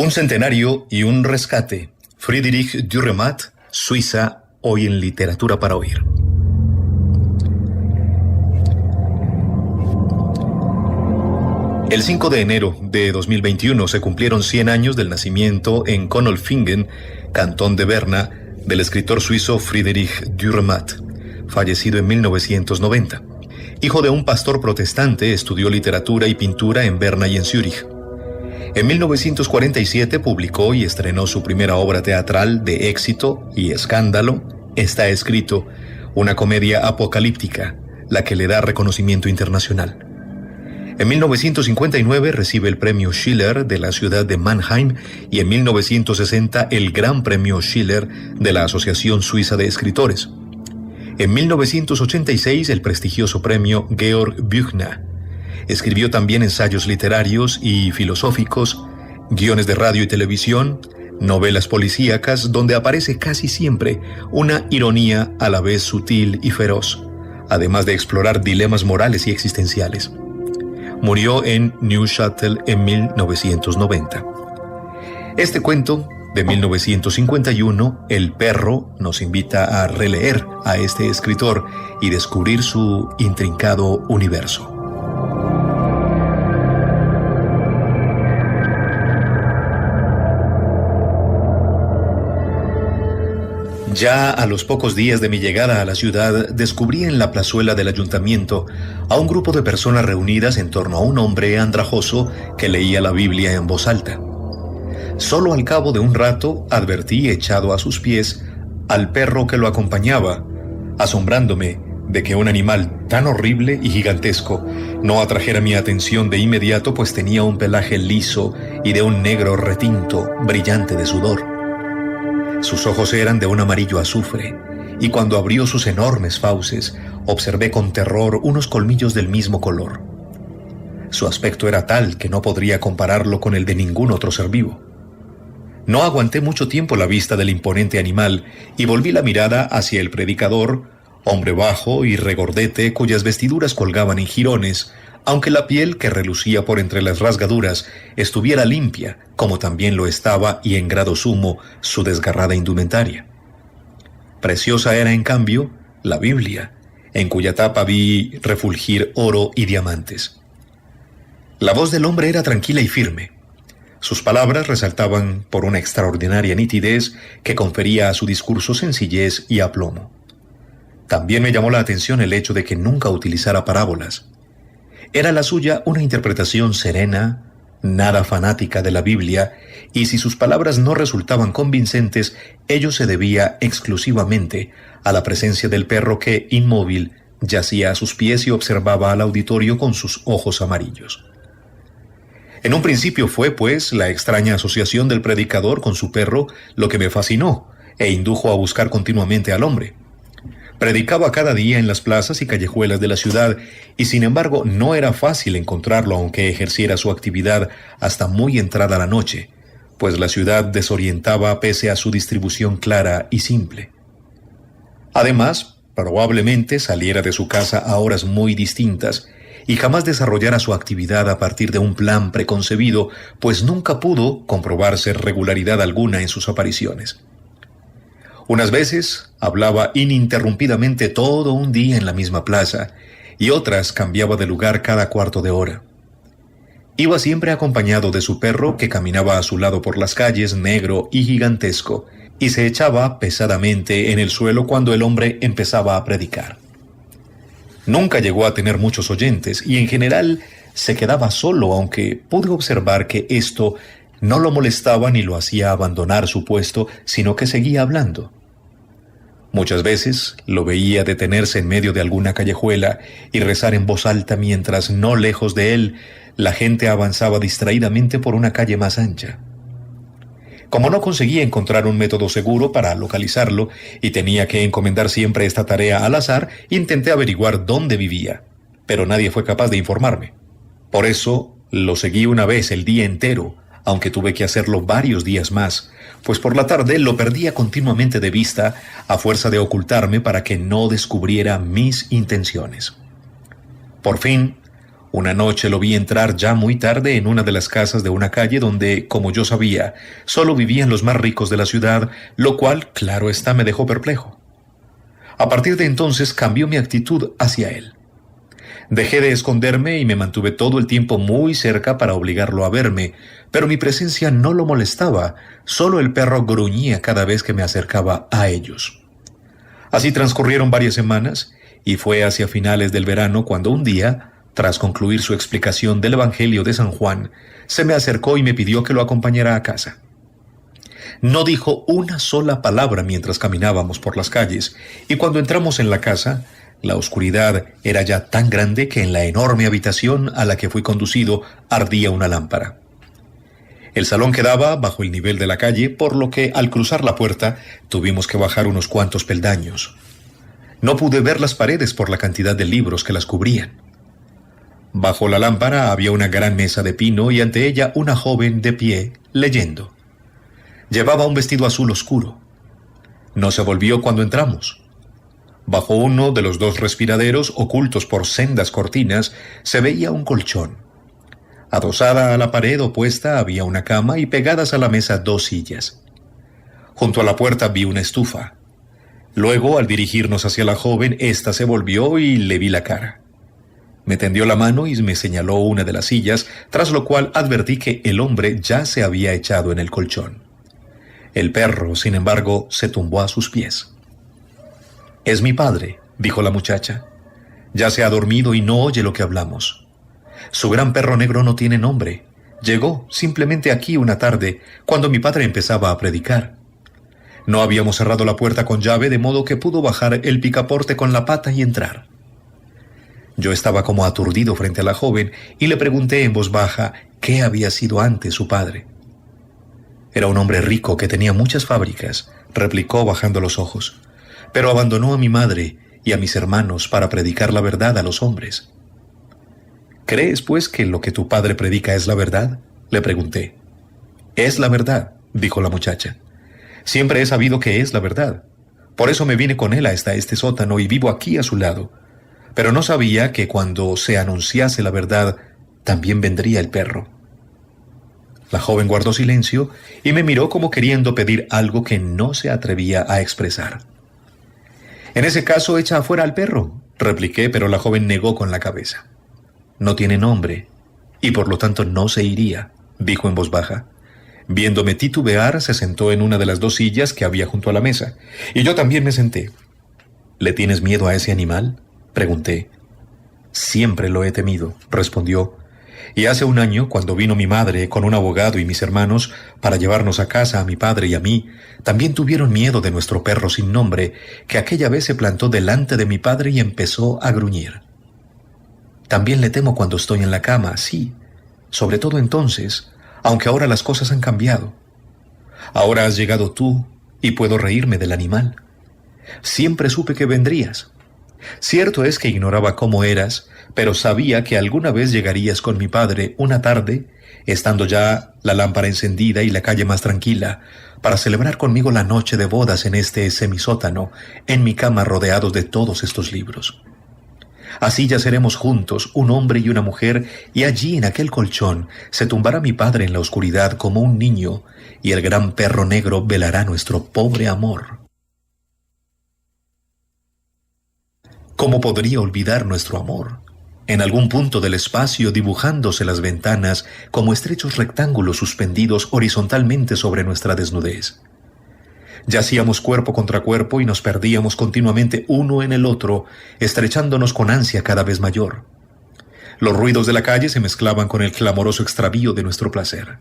Un centenario y un rescate. Friedrich Dürrenmatt, Suiza, hoy en Literatura para Oír. El 5 de enero de 2021 se cumplieron 100 años del nacimiento en Konolfingen, cantón de Berna, del escritor suizo Friedrich Dürrenmatt, fallecido en 1990. Hijo de un pastor protestante, estudió literatura y pintura en Berna y en Zúrich. En 1947 publicó y estrenó su primera obra teatral de éxito y escándalo, Está escrito, una comedia apocalíptica, la que le da reconocimiento internacional. En 1959 recibe el premio Schiller de la ciudad de Mannheim y en 1960 el Gran Premio Schiller de la Asociación Suiza de Escritores. En 1986 el prestigioso premio Georg Büchner. Escribió también ensayos literarios y filosóficos, guiones de radio y televisión, novelas policíacas donde aparece casi siempre una ironía a la vez sutil y feroz, además de explorar dilemas morales y existenciales. Murió en Neuchâtel en 1990. Este cuento, de 1951, El perro, nos invita a releer a este escritor y descubrir su intrincado universo. Ya a los pocos días de mi llegada a la ciudad, descubrí en la plazuela del ayuntamiento a un grupo de personas reunidas en torno a un hombre andrajoso que leía la Biblia en voz alta. Solo al cabo de un rato advertí echado a sus pies al perro que lo acompañaba, asombrándome de que un animal tan horrible y gigantesco no atrajera mi atención de inmediato, pues tenía un pelaje liso y de un negro retinto brillante de sudor. Sus ojos eran de un amarillo azufre, y cuando abrió sus enormes fauces, observé con terror unos colmillos del mismo color. Su aspecto era tal que no podría compararlo con el de ningún otro ser vivo. No aguanté mucho tiempo la vista del imponente animal y volví la mirada hacia el predicador, hombre bajo y regordete cuyas vestiduras colgaban en jirones, aunque la piel que relucía por entre las rasgaduras estuviera limpia, como también lo estaba y en grado sumo su desgarrada indumentaria. Preciosa era, en cambio, la Biblia, en cuya tapa vi refulgir oro y diamantes. La voz del hombre era tranquila y firme. Sus palabras resaltaban por una extraordinaria nitidez que confería a su discurso sencillez y aplomo. También me llamó la atención el hecho de que nunca utilizara parábolas. Era la suya una interpretación serena, nada fanática de la Biblia, y si sus palabras no resultaban convincentes, ello se debía exclusivamente a la presencia del perro que, inmóvil, yacía a sus pies y observaba al auditorio con sus ojos amarillos. En un principio fue, pues, la extraña asociación del predicador con su perro lo que me fascinó e indujo a buscar continuamente al hombre. Predicaba cada día en las plazas y callejuelas de la ciudad, y sin embargo no era fácil encontrarlo aunque ejerciera su actividad hasta muy entrada la noche, pues la ciudad desorientaba pese a su distribución clara y simple. Además, probablemente saliera de su casa a horas muy distintas y jamás desarrollara su actividad a partir de un plan preconcebido, pues nunca pudo comprobarse regularidad alguna en sus apariciones. Unas veces hablaba ininterrumpidamente todo un día en la misma plaza, y otras cambiaba de lugar cada cuarto de hora. Iba siempre acompañado de su perro, que caminaba a su lado por las calles, negro y gigantesco, y se echaba pesadamente en el suelo cuando el hombre empezaba a predicar. Nunca llegó a tener muchos oyentes, y en general se quedaba solo, aunque pude observar que esto no lo molestaba ni lo hacía abandonar su puesto, sino que seguía hablando. Muchas veces lo veía detenerse en medio de alguna callejuela y rezar en voz alta mientras, no lejos de él, la gente avanzaba distraídamente por una calle más ancha. Como no conseguía encontrar un método seguro para localizarlo y tenía que encomendar siempre esta tarea al azar, intenté averiguar dónde vivía, pero nadie fue capaz de informarme. Por eso lo seguí una vez el día entero, aunque tuve que hacerlo varios días más, pues por la tarde lo perdía continuamente de vista a fuerza de ocultarme para que no descubriera mis intenciones. Por fin, Una noche lo vi entrar ya muy tarde en una de las casas de una calle donde, como yo sabía, solo vivían los más ricos de la ciudad, lo cual, claro está, me dejó perplejo. A partir de entonces cambió mi actitud hacia él. Dejé de esconderme y me mantuve todo el tiempo muy cerca para obligarlo a verme, pero mi presencia no lo molestaba, solo el perro gruñía cada vez que me acercaba a ellos. Así transcurrieron varias semanas, y fue hacia finales del verano cuando un día, tras concluir su explicación del Evangelio de San Juan, se me acercó y me pidió que lo acompañara a casa. No dijo una sola palabra mientras caminábamos por las calles, y cuando entramos en la casa, la oscuridad era ya tan grande que en la enorme habitación a la que fui conducido ardía una lámpara. El salón quedaba bajo el nivel de la calle, por lo que al cruzar la puerta tuvimos que bajar unos cuantos peldaños. No pude ver las paredes por la cantidad de libros que las cubrían. Bajo la lámpara había una gran mesa de pino y ante ella una joven de pie, leyendo. Llevaba un vestido azul oscuro. No se volvió cuando entramos. Bajo uno de los dos respiraderos, ocultos por sendas cortinas, se veía un colchón. Adosada a la pared opuesta había una cama y pegadas a la mesa dos sillas. Junto a la puerta vi una estufa. Luego, al dirigirnos hacia la joven, ésta se volvió y le vi la cara. Me tendió la mano y me señaló una de las sillas, tras lo cual advertí que el hombre ya se había echado en el colchón. El perro, sin embargo, se tumbó a sus pies. «Es mi padre», dijo la muchacha. «Ya se ha dormido y no oye lo que hablamos. Su gran perro negro no tiene nombre. Llegó simplemente aquí una tarde, cuando mi padre empezaba a predicar. No habíamos cerrado la puerta con llave, de modo que pudo bajar el picaporte con la pata y entrar». Yo estaba como aturdido frente a la joven y le pregunté en voz baja qué había sido antes su padre. «Era un hombre rico que tenía muchas fábricas», replicó bajando los ojos, «pero abandonó a mi madre y a mis hermanos para predicar la verdad a los hombres». «¿Crees, pues, que lo que tu padre predica es la verdad?», le pregunté. «Es la verdad», dijo la muchacha. «Siempre he sabido que es la verdad. Por eso me vine con él hasta este sótano y vivo aquí a su lado. Pero no sabía que cuando se anunciase la verdad, también vendría el perro». La joven guardó silencio y me miró como queriendo pedir algo que no se atrevía a expresar. «En ese caso, echa afuera al perro», repliqué, pero la joven negó con la cabeza. «No tiene nombre, y por lo tanto no se iría», dijo en voz baja. Viéndome titubear, se sentó en una de las dos sillas que había junto a la mesa, y yo también me senté. «¿Le tienes miedo a ese animal?», pregunté. «Siempre lo he temido», respondió. «Y hace un año, cuando vino mi madre con un abogado y mis hermanos para llevarnos a casa a mi padre y a mí, también tuvieron miedo de nuestro perro sin nombre, que aquella vez se plantó delante de mi padre y empezó a gruñir. También le temo cuando estoy en la cama, sí, sobre todo entonces, aunque ahora las cosas han cambiado. Ahora has llegado tú y puedo reírme del animal. Siempre supe que vendrías. Cierto es que ignoraba cómo eras, pero sabía que alguna vez llegarías con mi padre una tarde, estando ya la lámpara encendida y la calle más tranquila, para celebrar conmigo la noche de bodas en este semisótano, en mi cama rodeados de todos estos libros. Así yaceremos juntos, un hombre y una mujer, y allí en aquel colchón se tumbará mi padre en la oscuridad como un niño, y el gran perro negro velará nuestro pobre amor». ¿Cómo podría olvidar nuestro amor? En algún punto del espacio, dibujándose las ventanas como estrechos rectángulos suspendidos horizontalmente sobre nuestra desnudez. Yacíamos cuerpo contra cuerpo y nos perdíamos continuamente uno en el otro, estrechándonos con ansia cada vez mayor. Los ruidos de la calle se mezclaban con el clamoroso extravío de nuestro placer.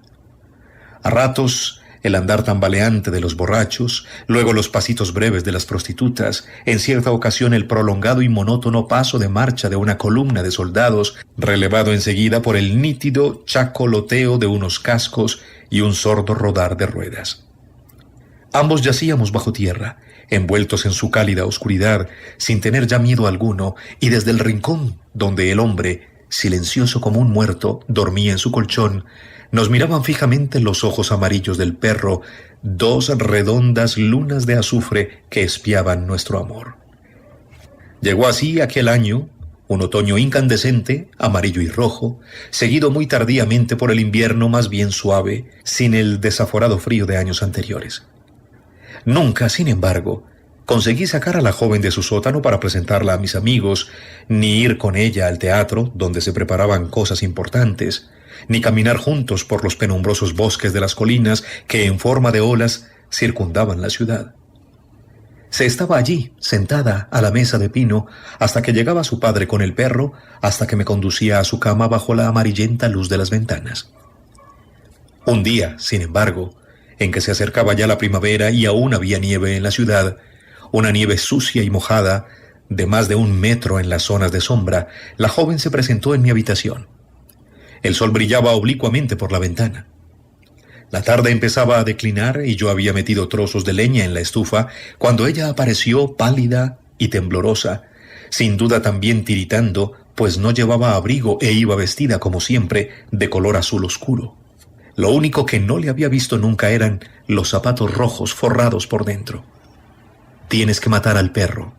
A ratos, el andar tambaleante de los borrachos, luego los pasitos breves de las prostitutas, en cierta ocasión el prolongado y monótono paso de marcha de una columna de soldados, relevado enseguida por el nítido chacoloteo de unos cascos y un sordo rodar de ruedas. Ambos yacíamos bajo tierra, envueltos en su cálida oscuridad, sin tener ya miedo alguno, y desde el rincón donde el hombre, silencioso como un muerto, dormía en su colchón, nos miraban fijamente los ojos amarillos del perro, dos redondas lunas de azufre que espiaban nuestro amor. Llegó así aquel año, Un otoño incandescente, amarillo y rojo, seguido muy tardíamente por el invierno más bien suave, sin el desaforado frío de años anteriores. Nunca, sin embargo, conseguí sacar a la joven de su sótano para presentarla a mis amigos, ni ir con ella al teatro, donde se preparaban cosas importantes, ni caminar juntos por los penumbrosos bosques de las colinas que en forma de olas circundaban la ciudad. Se estaba allí, sentada a la mesa de pino, hasta que llegaba su padre con el perro, hasta que me conducía a su cama bajo la amarillenta luz de las ventanas. Un día, sin embargo, en que se acercaba ya la primavera y aún había nieve en la ciudad, una nieve sucia y mojada, de más de 1 metro en las zonas de sombra, la joven se presentó en mi habitación. El sol brillaba oblicuamente por la ventana. La tarde empezaba a declinar y yo había metido trozos de leña en la estufa cuando ella apareció pálida y temblorosa, sin duda también tiritando, pues no llevaba abrigo e iba vestida, como siempre, de color azul oscuro. Lo único que no le había visto nunca eran los zapatos rojos forrados por dentro. «Tienes que matar al perro»,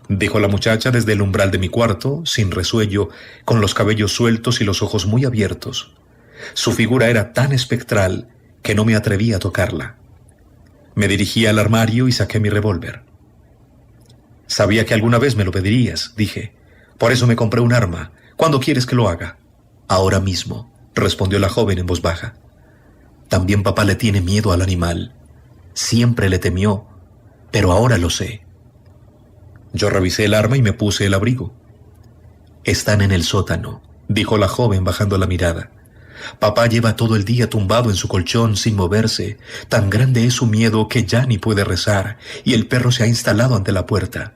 dijo la muchacha desde el umbral de mi cuarto, sin resuello, con los cabellos sueltos y los ojos muy abiertos. Su figura era tan espectral que no me atreví a tocarla. Me dirigí al armario y saqué mi revólver. «Sabía que alguna vez me lo pedirías», dije. «Por eso me compré un arma. ¿Cuándo quieres que lo haga?» «Ahora mismo», respondió la joven en voz baja. «También papá le tiene miedo al animal. Siempre le temió, pero ahora lo sé». Yo revisé el arma y me puse el abrigo. «Están en el sótano», dijo la joven bajando la mirada. «Papá lleva todo el día tumbado en su colchón sin moverse. Tan grande es su miedo que ya ni puede rezar, y el perro se ha instalado ante la puerta».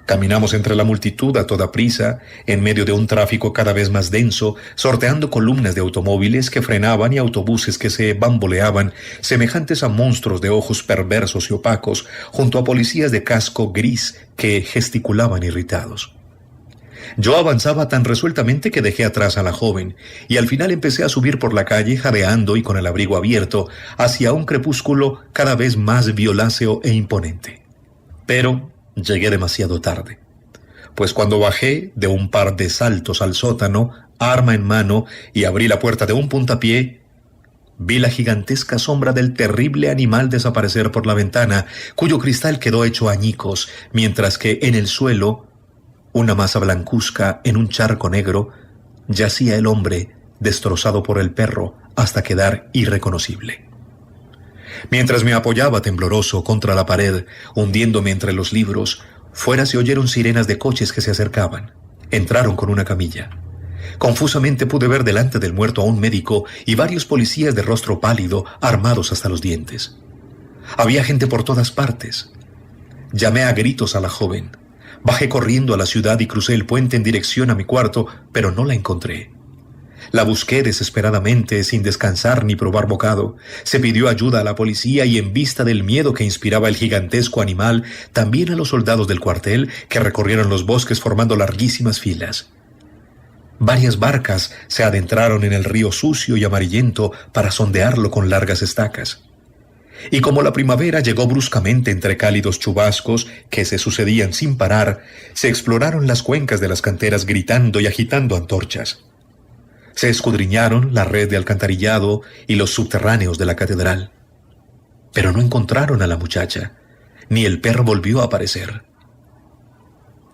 Caminamos entre la multitud a toda prisa, en medio de un tráfico cada vez más denso, sorteando columnas de automóviles que frenaban y autobuses que se bamboleaban, semejantes a monstruos de ojos perversos y opacos, junto a policías de casco gris que gesticulaban irritados. Yo avanzaba tan resueltamente que dejé atrás a la joven, y al final empecé a subir por la calle jadeando y con el abrigo abierto, hacia un crepúsculo cada vez más violáceo e imponente. Pero llegué demasiado tarde, pues cuando bajé de un par de saltos al sótano, arma en mano, y abrí la puerta de un puntapié, vi la gigantesca sombra del terrible animal desaparecer por la ventana, cuyo cristal quedó hecho añicos, mientras que en el suelo, una masa blancuzca en un charco negro, yacía el hombre destrozado por el perro hasta quedar irreconocible. Mientras me apoyaba tembloroso contra la pared, hundiéndome entre los libros, fuera se oyeron sirenas de coches que se acercaban. Entraron con una camilla. Confusamente pude ver delante del muerto a un médico y varios policías de rostro pálido, armados hasta los dientes. Había gente por todas partes. Llamé a gritos a la joven. Bajé corriendo a la ciudad y crucé el puente en dirección a mi cuarto, pero no la encontré. La busqué desesperadamente, sin descansar ni probar bocado. Se pidió ayuda a la policía y, en vista del miedo que inspiraba el gigantesco animal, también a los soldados del cuartel, que recorrieron los bosques formando larguísimas filas. Varias barcas se adentraron en el río sucio y amarillento para sondearlo con largas estacas. Y como la primavera llegó bruscamente entre cálidos chubascos que se sucedían sin parar, se exploraron las cuencas de las canteras gritando y agitando antorchas. Se escudriñaron la red de alcantarillado y los subterráneos de la catedral. Pero no encontraron a la muchacha, ni el perro volvió a aparecer.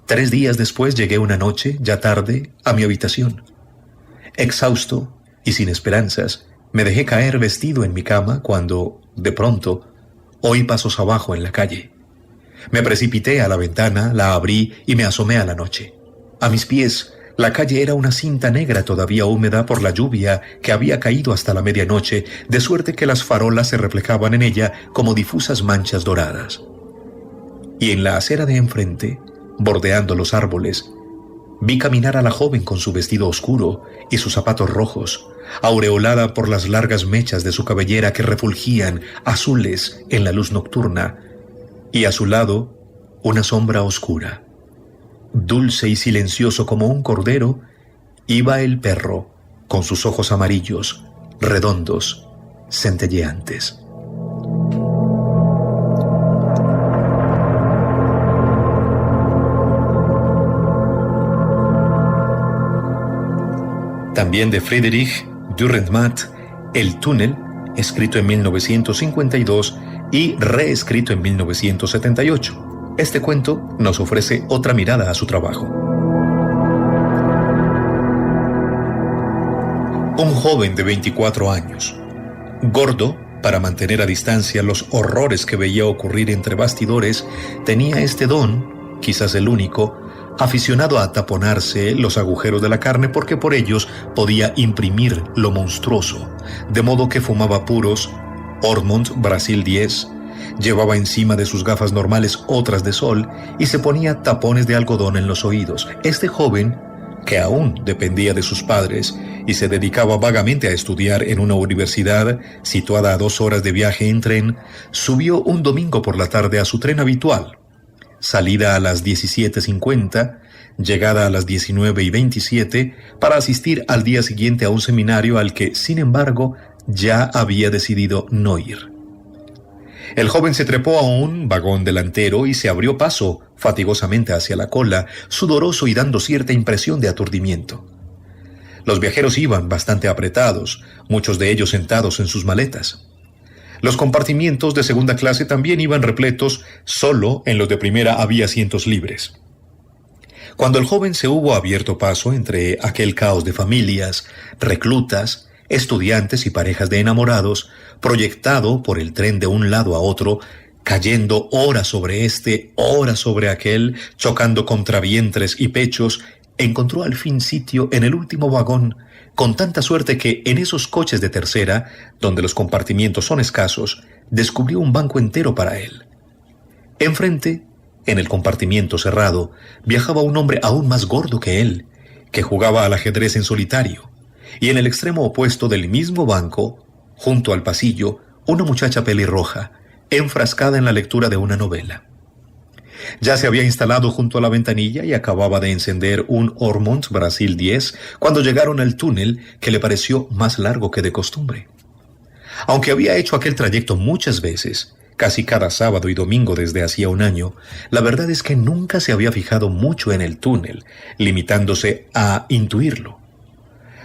3 días después llegué una noche, ya tarde, a mi habitación. Exhausto y sin esperanzas, me dejé caer vestido en mi cama cuando, de pronto, oí pasos abajo en la calle. Me precipité a la ventana, la abrí y me asomé a la noche. A mis pies, la calle era una cinta negra todavía húmeda por la lluvia que había caído hasta la medianoche, de suerte que las farolas se reflejaban en ella como difusas manchas doradas. Y en la acera de enfrente, bordeando los árboles, vi caminar a la joven con su vestido oscuro y sus zapatos rojos, aureolada por las largas mechas de su cabellera que refulgían azules en la luz nocturna, y a su lado una sombra oscura. Dulce y silencioso como un cordero, iba el perro, con sus ojos amarillos, redondos, centelleantes. También de Friedrich Dürrenmatt, El túnel, escrito en 1952 y reescrito en 1978. Este cuento nos ofrece otra mirada a su trabajo. Un joven de 24 años, gordo para mantener a distancia los horrores que veía ocurrir entre bastidores, tenía este don, quizás el único, aficionado a taponarse los agujeros de la carne porque por ellos podía imprimir lo monstruoso, de modo que fumaba puros Ormond Brasil 10, llevaba encima de sus gafas normales otras de sol y se ponía tapones de algodón en los oídos. Este joven, que aún dependía de sus padres y se dedicaba vagamente a estudiar en una universidad situada a 2 horas de viaje en tren, subió un domingo por la tarde a su tren habitual. Salida a las 17:50, llegada a las 19:27, para asistir al día siguiente a un seminario al que, sin embargo, ya había decidido no ir. El joven se trepó a un vagón delantero y se abrió paso fatigosamente hacia la cola, sudoroso y dando cierta impresión de aturdimiento. Los viajeros iban bastante apretados, muchos de ellos sentados en sus maletas. Los compartimientos de segunda clase también iban repletos, solo en los de primera había asientos libres. Cuando el joven se hubo abierto paso entre aquel caos de familias, reclutas, estudiantes y parejas de enamorados, proyectado por el tren de un lado a otro, cayendo ora sobre este, ora sobre aquel, chocando contra vientres y pechos, encontró al fin sitio en el último vagón, con tanta suerte que en esos coches de tercera, donde los compartimientos son escasos, descubrió un banco entero para él. Enfrente, en el compartimiento cerrado, viajaba un hombre aún más gordo que él, que jugaba al ajedrez en solitario, y en el extremo opuesto del mismo banco, junto al pasillo, una muchacha pelirroja, enfrascada en la lectura de una novela. Ya se había instalado junto a la ventanilla y acababa de encender un Ormond Brasil 10 cuando llegaron al túnel, que le pareció más largo que de costumbre. Aunque había hecho aquel trayecto muchas veces, casi cada sábado y domingo desde hacía un año, la verdad es que nunca se había fijado mucho en el túnel, limitándose a intuirlo.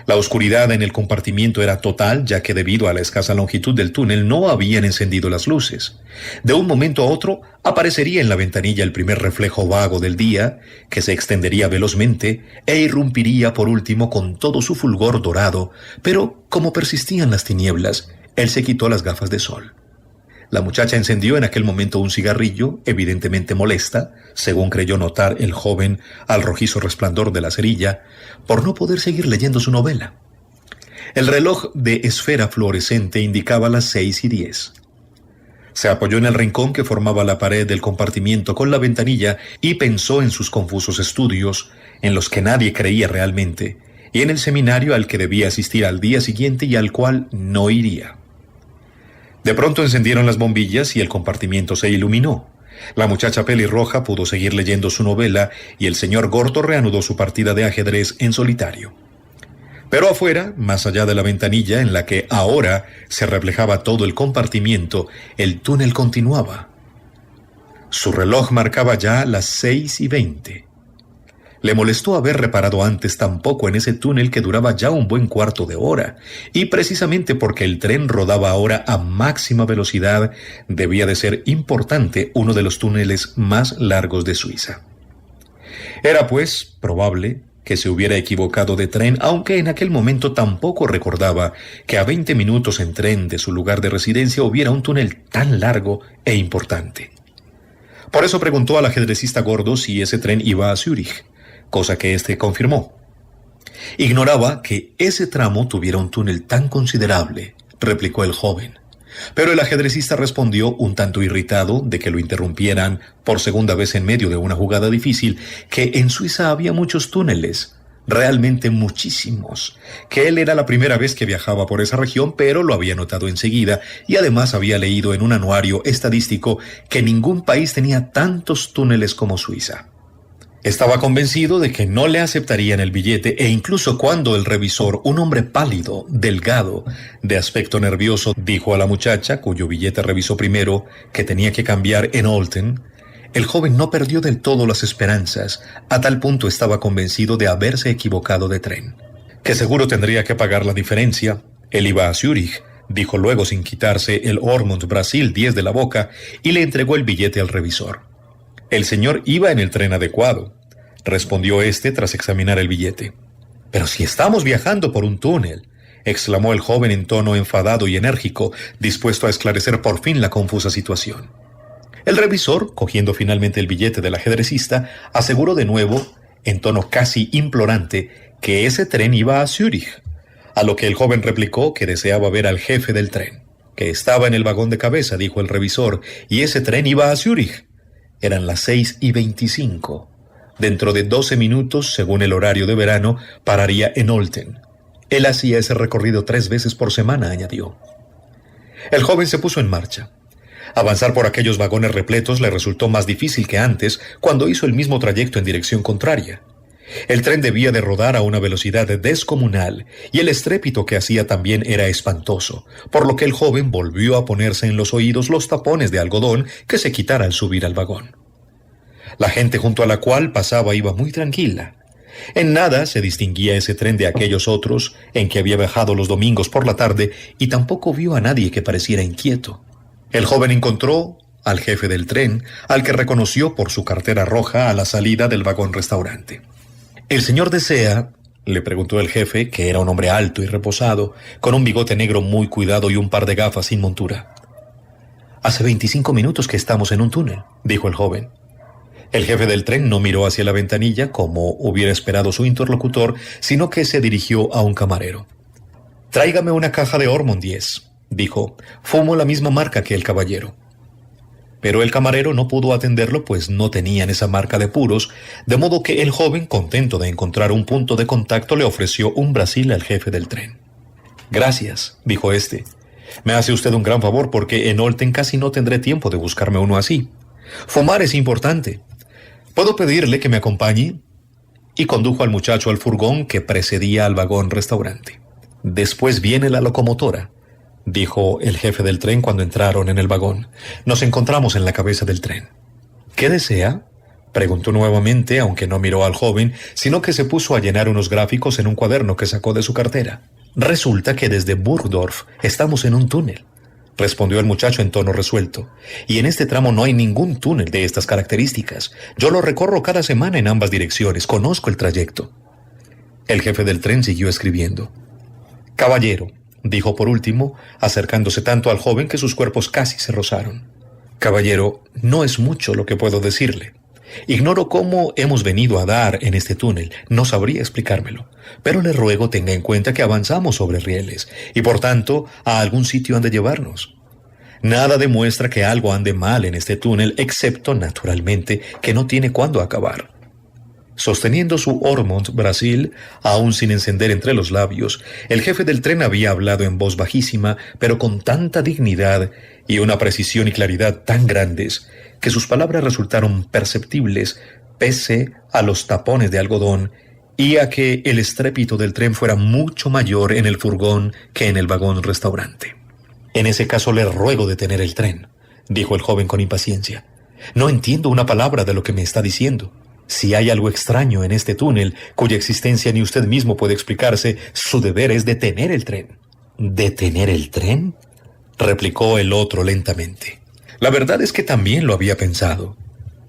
La oscuridad en el compartimiento era total, ya que debido a la escasa longitud del túnel no habían encendido las luces. De un momento a otro aparecería en la ventanilla el primer reflejo vago del día, que se extendería velozmente e irrumpiría por último con todo su fulgor dorado, pero como persistían las tinieblas, él se quitó las gafas de sol. La muchacha encendió en aquel momento un cigarrillo, evidentemente molesta, según creyó notar el joven al rojizo resplandor de la cerilla, por no poder seguir leyendo su novela. El reloj de esfera fluorescente indicaba las 6:10. Se apoyó en el rincón que formaba la pared del compartimiento con la ventanilla y pensó en sus confusos estudios, en los que nadie creía realmente, y en el seminario al que debía asistir al día siguiente y al cual no iría. De pronto encendieron las bombillas y el compartimiento se iluminó. La muchacha pelirroja pudo seguir leyendo su novela y el señor gordo reanudó su partida de ajedrez en solitario. Pero afuera, más allá de la ventanilla en la que ahora se reflejaba todo el compartimiento, el túnel continuaba. Su reloj marcaba ya las 6:20. Le molestó haber reparado antes tan poco en ese túnel que duraba ya un buen cuarto de hora, y precisamente porque el tren rodaba ahora a máxima velocidad, debía de ser importante uno de los túneles más largos de Suiza. Era, pues, probable que se hubiera equivocado de tren, aunque en aquel momento tampoco recordaba que a 20 minutos en tren de su lugar de residencia hubiera un túnel tan largo e importante. Por eso preguntó al ajedrecista gordo si ese tren iba a Zúrich, cosa que éste confirmó. Ignoraba que ese tramo tuviera un túnel tan considerable, replicó el joven. Pero el ajedrecista respondió, un tanto irritado de que lo interrumpieran por segunda vez en medio de una jugada difícil, que en Suiza había muchos túneles, realmente muchísimos, que él era la primera vez que viajaba por esa región, pero lo había notado enseguida, y además había leído en un anuario estadístico que ningún país tenía tantos túneles como Suiza. Estaba convencido de que no le aceptarían el billete, e incluso cuando el revisor, un hombre pálido, delgado, de aspecto nervioso, dijo a la muchacha, cuyo billete revisó primero, que tenía que cambiar en Olten, el joven no perdió del todo las esperanzas, a tal punto estaba convencido de haberse equivocado de tren. Que seguro tendría que pagar la diferencia. Él iba a Zúrich, dijo luego sin quitarse el Ormond Brasil 10 de la boca, y le entregó el billete al revisor. El señor iba en el tren adecuado, respondió éste tras examinar el billete. Pero si estamos viajando por un túnel, exclamó el joven en tono enfadado y enérgico, dispuesto a esclarecer por fin la confusa situación. El revisor, cogiendo finalmente el billete del ajedrecista, aseguró de nuevo, en tono casi implorante, que ese tren iba a Zúrich, a lo que el joven replicó que deseaba ver al jefe del tren, que estaba en el vagón de cabeza, dijo el revisor, y ese tren iba a Zúrich. Eran las 6:25. Dentro de 12 minutos, según el horario de verano, pararía en Olten. Él hacía ese recorrido 3 veces por semana, añadió. El joven se puso en marcha. Avanzar por aquellos vagones repletos le resultó más difícil que antes, cuando hizo el mismo trayecto en dirección contraria. El tren debía de rodar a una velocidad descomunal, y el estrépito que hacía también era espantoso, por lo que el joven volvió a ponerse en los oídos los tapones de algodón que se quitara al subir al vagón. La gente junto a la cual pasaba iba muy tranquila. En nada se distinguía ese tren de aquellos otros en que había viajado los domingos por la tarde, y tampoco vio a nadie que pareciera inquieto. El joven encontró al jefe del tren, al que reconoció por su cartera roja a la salida del vagón restaurante. «¿El señor desea?», le preguntó el jefe, que era un hombre alto y reposado, con un bigote negro muy cuidado y un par de gafas sin montura. «Hace 25 minutos que estamos en un túnel», dijo el joven. El jefe del tren no miró hacia la ventanilla, como hubiera esperado su interlocutor, sino que se dirigió a un camarero. «Tráigame una caja de Ormond 10», dijo. «Fumo la misma marca que el caballero». Pero el camarero no pudo atenderlo, pues no tenían esa marca de puros, de modo que el joven, contento de encontrar un punto de contacto, le ofreció un Brasil al jefe del tren. «Gracias», dijo éste. «Me hace usted un gran favor, porque en Olten casi no tendré tiempo de buscarme uno así. Fumar es importante. ¿Puedo pedirle que me acompañe?». Y condujo al muchacho al furgón que precedía al vagón restaurante. «Después viene la locomotora», dijo el jefe del tren cuando entraron en el vagón. «Nos encontramos en la cabeza del tren». «¿Qué desea?», preguntó nuevamente, aunque no miró al joven, sino que se puso a llenar unos gráficos en un cuaderno que sacó de su cartera. «Resulta que desde Burgdorf estamos en un túnel», respondió el muchacho en tono resuelto. «Y en este tramo no hay ningún túnel de estas características. Yo lo recorro cada semana en ambas direcciones. Conozco el trayecto». El jefe del tren siguió escribiendo. «Caballero», dijo por último, acercándose tanto al joven que sus cuerpos casi se rozaron. «Caballero, no es mucho lo que puedo decirle. Ignoro cómo hemos venido a dar en este túnel, no sabría explicármelo, pero le ruego tenga en cuenta que avanzamos sobre rieles, y por tanto a algún sitio han de llevarnos. Nada demuestra que algo ande mal en este túnel, excepto, naturalmente, que no tiene cuándo acabar». Sosteniendo su Ormond Brasil, aún sin encender entre los labios, el jefe del tren había hablado en voz bajísima, pero con tanta dignidad y una precisión y claridad tan grandes, que sus palabras resultaron perceptibles, pese a los tapones de algodón y a que el estrépito del tren fuera mucho mayor en el furgón que en el vagón restaurante. «En ese caso le ruego detener el tren», dijo el joven con impaciencia. «No entiendo una palabra de lo que me está diciendo. Si hay algo extraño en este túnel, cuya existencia ni usted mismo puede explicarse, su deber es detener el tren». «¿Detener el tren?», replicó el otro lentamente. La verdad es que también lo había pensado.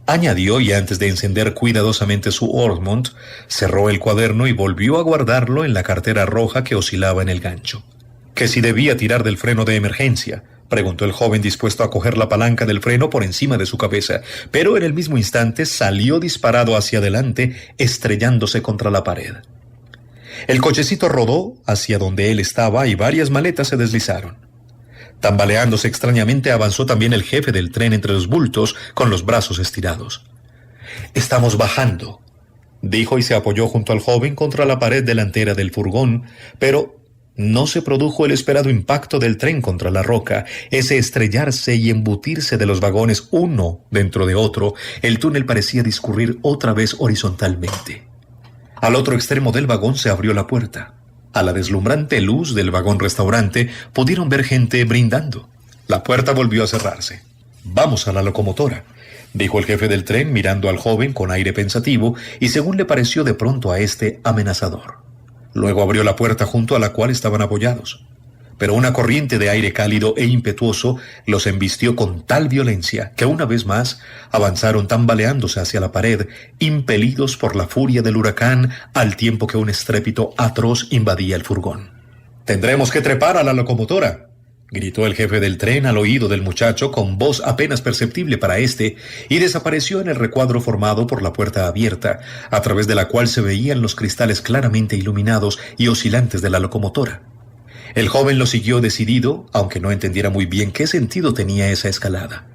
Añadió, y antes de encender cuidadosamente su Ormond, cerró el cuaderno y volvió a guardarlo en la cartera roja que oscilaba en el gancho. «¿Que si debía tirar del freno de emergencia?», preguntó el joven, dispuesto a coger la palanca del freno por encima de su cabeza, pero en el mismo instante salió disparado hacia adelante, estrellándose contra la pared. El cochecito rodó hacia donde él estaba y varias maletas se deslizaron. Tambaleándose extrañamente, avanzó también el jefe del tren entre los bultos, con los brazos estirados. «Estamos bajando», dijo, y se apoyó junto al joven contra la pared delantera del furgón, pero no se produjo el esperado impacto del tren contra la roca, ese estrellarse y embutirse de los vagones uno dentro de otro. El túnel parecía discurrir otra vez horizontalmente. Al otro extremo del vagón se abrió la puerta. A la deslumbrante luz del vagón restaurante pudieron ver gente brindando. La puerta volvió a cerrarse. «Vamos a la locomotora», dijo el jefe del tren mirando al joven con aire pensativo y, según le pareció de pronto a éste, amenazador. Luego abrió la puerta junto a la cual estaban apoyados. Pero una corriente de aire cálido e impetuoso los embistió con tal violencia que una vez más avanzaron tambaleándose hacia la pared, impelidos por la furia del huracán, al tiempo que un estrépito atroz invadía el furgón. «Tendremos que trepar a la locomotora», gritó el jefe del tren al oído del muchacho con voz apenas perceptible para éste, y desapareció en el recuadro formado por la puerta abierta, a través de la cual se veían los cristales claramente iluminados y oscilantes de la locomotora. El joven lo siguió decidido, aunque no entendiera muy bien qué sentido tenía esa escalada.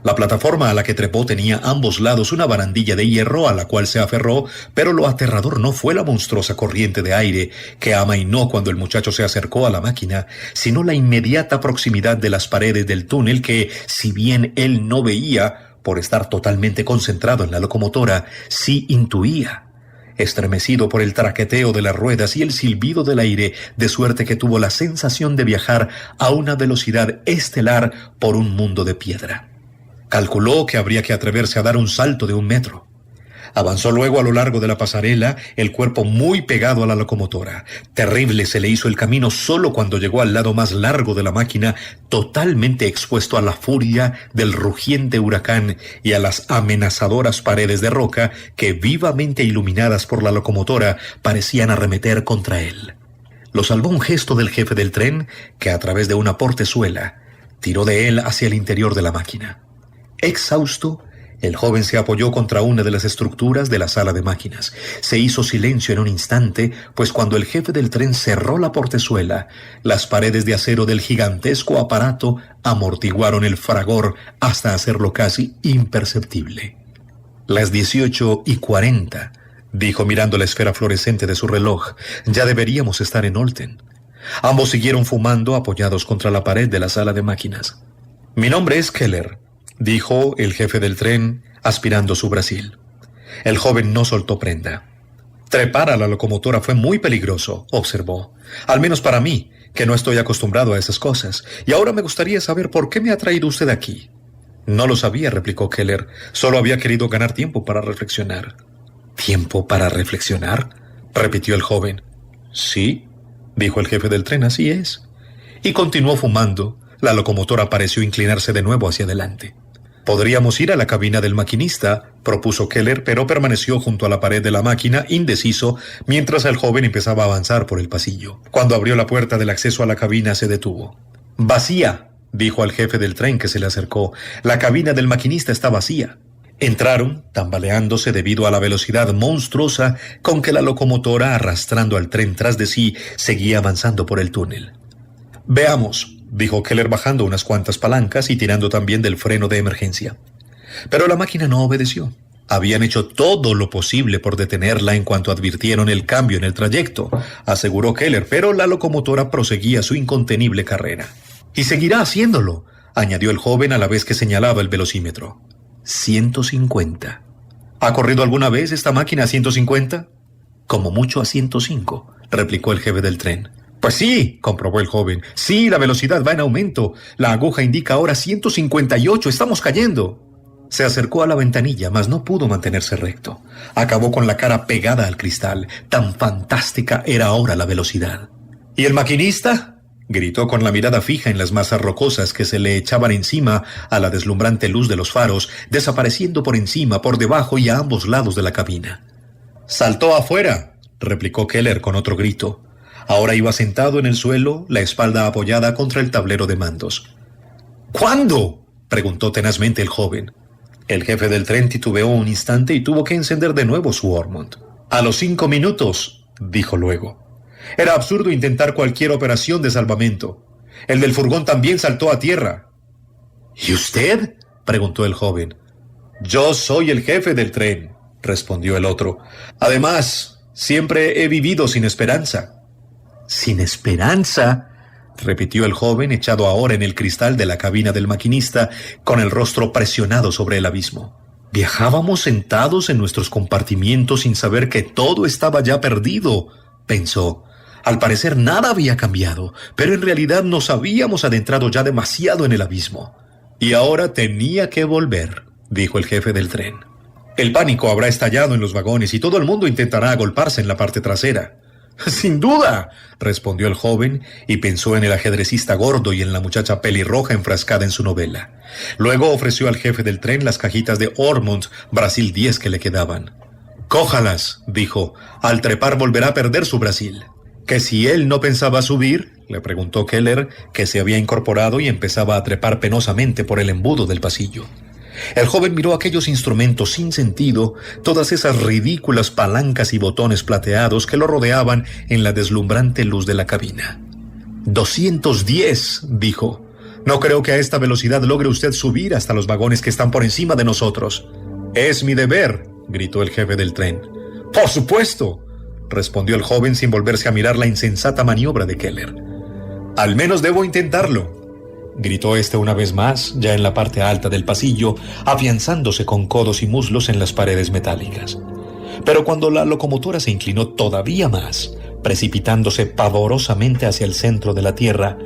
La plataforma a la que trepó tenía a ambos lados una barandilla de hierro a la cual se aferró, pero lo aterrador no fue la monstruosa corriente de aire que amainó cuando el muchacho se acercó a la máquina, sino la inmediata proximidad de las paredes del túnel que, si bien él no veía, por estar totalmente concentrado en la locomotora, sí intuía. Estremecido por el traqueteo de las ruedas y el silbido del aire, de suerte que tuvo la sensación de viajar a una velocidad estelar por un mundo de piedra. Calculó que habría que atreverse a dar un salto de 1 metro. Avanzó luego a lo largo de la pasarela, el cuerpo muy pegado a la locomotora. Terrible se le hizo el camino solo cuando llegó al lado más largo de la máquina, totalmente expuesto a la furia del rugiente huracán y a las amenazadoras paredes de roca que, vivamente iluminadas por la locomotora, parecían arremeter contra él. Lo salvó un gesto del jefe del tren, que a través de una portezuela tiró de él hacia el interior de la máquina. Exhausto, el joven se apoyó contra una de las estructuras de la sala de máquinas. Se hizo silencio en un instante, pues cuando el jefe del tren cerró la portezuela, las paredes de acero del gigantesco aparato amortiguaron el fragor hasta hacerlo casi imperceptible. «Las 18:40», dijo mirando la esfera fluorescente de su reloj. «Ya deberíamos estar en Olten». Ambos siguieron fumando apoyados contra la pared de la sala de máquinas. «Mi nombre es Keller», dijo el jefe del tren, aspirando su brasil. El joven no soltó prenda. «Trepar a la locomotora fue muy peligroso», observó. «Al menos para mí, que no estoy acostumbrado a esas cosas. Y ahora me gustaría saber por qué me ha traído usted aquí». «No lo sabía», replicó Keller. «Solo había querido ganar tiempo para reflexionar». «¿Tiempo para reflexionar?», repitió el joven. «Sí», dijo el jefe del tren, «así es». Y continuó fumando. La locomotora pareció inclinarse de nuevo hacia adelante. «Podríamos ir a la cabina del maquinista», propuso Keller, pero permaneció junto a la pared de la máquina, indeciso, mientras el joven empezaba a avanzar por el pasillo. Cuando abrió la puerta del acceso a la cabina, se detuvo. «Vacía», dijo al jefe del tren que se le acercó. «La cabina del maquinista está vacía». Entraron, tambaleándose debido a la velocidad monstruosa con que la locomotora, arrastrando al tren tras de sí, seguía avanzando por el túnel. «Veamos», dijo Keller bajando unas cuantas palancas y tirando también del freno de emergencia. Pero la máquina no obedeció. Habían hecho todo lo posible por detenerla en cuanto advirtieron el cambio en el trayecto, aseguró Keller, pero la locomotora proseguía su incontenible carrera. «Y seguirá haciéndolo», añadió el joven a la vez que señalaba el velocímetro. 150. «¿Ha corrido alguna vez esta máquina a 150? «Como mucho a 105, replicó el jefe del tren. «Pues sí», comprobó el joven. «Sí, la velocidad va en aumento. La aguja indica ahora 158. Estamos cayendo». Se acercó a la ventanilla, mas no pudo mantenerse recto. Acabó con la cara pegada al cristal. Tan fantástica era ahora la velocidad. «¿Y el maquinista?», gritó con la mirada fija en las masas rocosas que se le echaban encima a la deslumbrante luz de los faros, desapareciendo por encima, por debajo y a ambos lados de la cabina. «Saltó afuera», replicó Keller con otro grito. Ahora iba sentado en el suelo, la espalda apoyada contra el tablero de mandos. «¿Cuándo?», preguntó tenazmente el joven. El jefe del tren titubeó un instante y tuvo que encender de nuevo su Ormond. «A los 5 minutos», dijo luego. «Era absurdo intentar cualquier operación de salvamento. El del furgón también saltó a tierra». «¿Y usted?», preguntó el joven. «Yo soy el jefe del tren», respondió el otro. «Además, siempre he vivido sin esperanza». «¿Sin esperanza?», repitió el joven, echado ahora en el cristal de la cabina del maquinista, con el rostro presionado sobre el abismo. «Viajábamos sentados en nuestros compartimientos sin saber que todo estaba ya perdido», pensó. Al parecer nada había cambiado, pero en realidad nos habíamos adentrado ya demasiado en el abismo. «Y ahora tenía que volver», dijo el jefe del tren. «El pánico habrá estallado en los vagones y todo el mundo intentará agolparse en la parte trasera. Sin duda, respondió el joven y pensó en el ajedrecista gordo y en la muchacha pelirroja enfrascada en su novela. Luego ofreció al jefe del tren las cajitas de Ormond Brasil 10 que le quedaban. «Cójalas», dijo, «al trepar volverá a perder su Brasil». ¿Que si él no pensaba subir?, le preguntó Keller, que se había incorporado y empezaba a trepar penosamente por el embudo del pasillo. El joven miró aquellos instrumentos sin sentido, todas esas ridículas palancas y botones plateados que lo rodeaban en la deslumbrante luz de la cabina. «210», dijo. «No creo que a esta velocidad logre usted subir hasta los vagones que están por encima de nosotros». «Es mi deber», gritó el jefe del tren. «Por supuesto», respondió el joven sin volverse a mirar la insensata maniobra de Keller. «Al menos debo intentarlo», gritó este una vez más, ya en la parte alta del pasillo, afianzándose con codos y muslos en las paredes metálicas. Pero cuando la locomotora se inclinó todavía más, precipitándose pavorosamente hacia el centro de la tierra,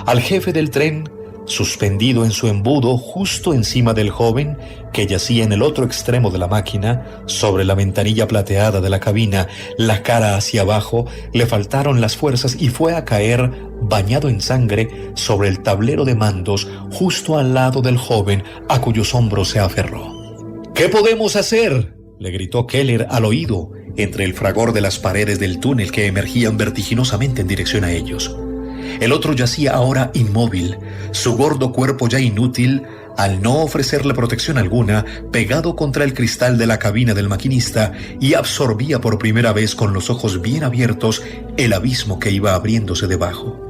al jefe del tren, suspendido en su embudo justo encima del joven, que yacía en el otro extremo de la máquina, sobre la ventanilla plateada de la cabina, la cara hacia abajo, le faltaron las fuerzas y fue a caer, bañado en sangre, sobre el tablero de mandos, justo al lado del joven, a cuyos hombros se aferró. «¿Qué podemos hacer?», le gritó Keller al oído, entre el fragor de las paredes del túnel que emergían vertiginosamente en dirección a ellos. El otro yacía ahora inmóvil, su gordo cuerpo ya inútil, al no ofrecerle protección alguna, pegado contra el cristal de la cabina del maquinista, y absorbía por primera vez con los ojos bien abiertos el abismo que iba abriéndose debajo.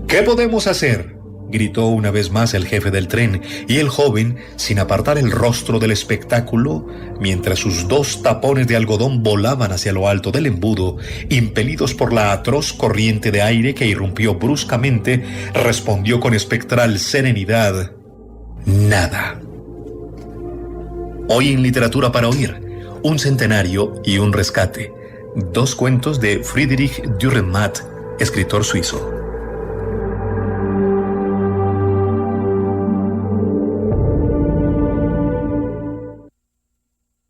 «¿Qué podemos hacer?», gritó una vez más el jefe del tren, y el joven, sin apartar el rostro del espectáculo, mientras sus dos tapones de algodón volaban hacia lo alto del embudo, impelidos por la atroz corriente de aire que irrumpió bruscamente, respondió con espectral serenidad: «Nada». Hoy en Literatura para Oír, un centenario y un rescate. Dos cuentos de Friedrich Dürrenmatt, escritor suizo.